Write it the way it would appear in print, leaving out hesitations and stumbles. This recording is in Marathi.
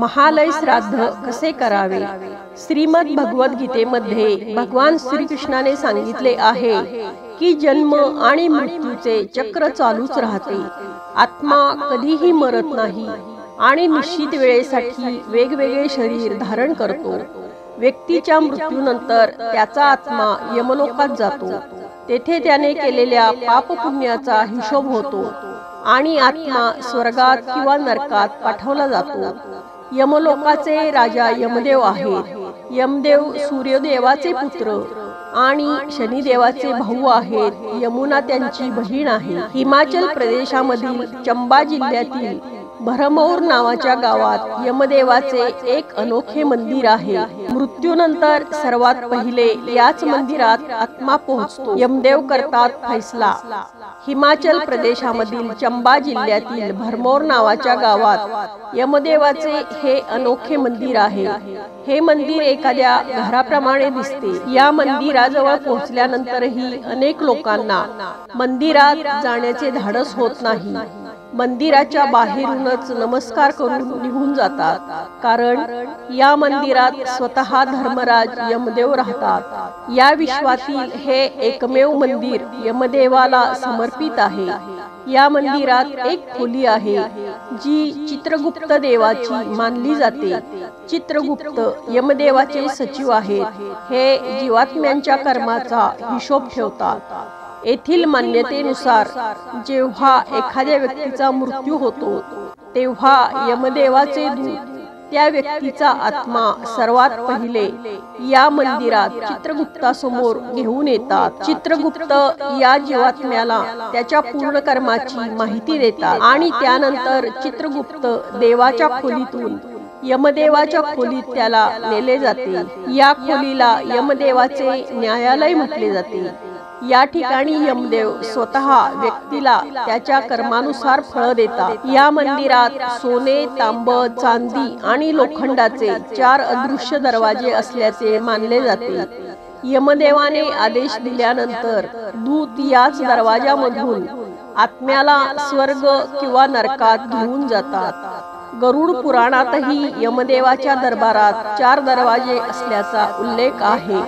महालय श्राद्ध कसे करावे? श्रीमद भगवद्गीतेमध्ये भगवान श्रीकृष्णाने सांगितले आहे की जन्म आणि मृत्यूचे चक्र चालूच राहते। आत्मा कधीही मरत नाही आणि निश्चित वेळेसाठी वेगवेगळे शरीर धारण करतो। व्यक्तीच्या मृत्यूनंतर त्याचा आत्मा यमलोकात जातो। तेथे त्याने केलेल्या पाप पुण्याचा हिशोब होतो आणि आत्मा स्वर्गात किंवा नरकात पाठवला जातो। यमलोकाचे राजा यमदेव आहेत। यमदेव सूर्यदेवाचे पुत्र आणि शनिदेवाचे भाऊ आहेत। यमुना त्यांची बहीण आहे। हिमाचल प्रदेशामधील चंबा जिल्ह्यातील भरमौर नावाच्या गावात यमदेवाचे एक अनोखे मंदिर आहे। मृत्यूनंतर सर्वात पहिले याच मंदिरात आत्मा पोहोचतो। यमदेव करतात फैसला। हिमाचल प्रदेशामधील चंबा जिल्ह्यातील भरमौर नावाच्या गावात यमदेवाचे हे अनोखे मंदिर आहे। हे मंदिर एखाद्या घराप्रमाणे दिसते। या मंदिराजवळ पोहोचल्यानंतरही अनेक लोकांना मंदिरात जाण्याचे धाडस होत नाही। मंदिराच्या बाहेरूनच नमस्कार करून निघून जातात, कारण या मंदिरात स्वतः धर्मराज यमदेव राहतात। या विश्वातील हे एकमेव मंदिर यमदेवाला समर्पित आहे। या मंदिरात एक खोली आहे जी चित्रगुप्त देवाची मानली जाते। चित्रगुप्त यमदेवाचे सचिव आहेत। हे जीवात्म्यांच्या कर्माचा हिशोब ठेवतात। येथील मान्यतेनुसार जेव्हा एखाद्या व्यक्तीचा मृत्यू होतो तेव्हा यमदेवाचे दूत त्या व्यक्तीचा आत्मा सर्वात पहिले या मंदिरात चित्रगुप्तासमोर घेऊन येतात। चित्रगुप्त या जीवात्म्याला त्याच्या पूर्ण कर्माची माहिती देतात आणि त्यानंतर चित्रगुप्त देवाच्या खोलीतून यमदेवाच्या खोलीत त्याला नेले जाते। या खोलीला यमदेवाचे न्यायालय म्हटले जाते। या ठिकाणी यमदेव स्वतः व्यक्तीला त्याच्या कर्मानुसार फळ देतात। या मंदिरात सोने, तांब, चांदी आणि लोखंडाचे 4 अदृश्य दरवाजे असल्याचे मानले जाते। यमदेवाने आदेश दिल्यानंतर दूत याच दरवाजामधून आत्म्याला स्वर्ग किंवा नरकात घेऊन जातात। गरुड पुराणातही यमदेवाच्या दरबारात 4 दरवाजे असल्याचा उल्लेख आहे।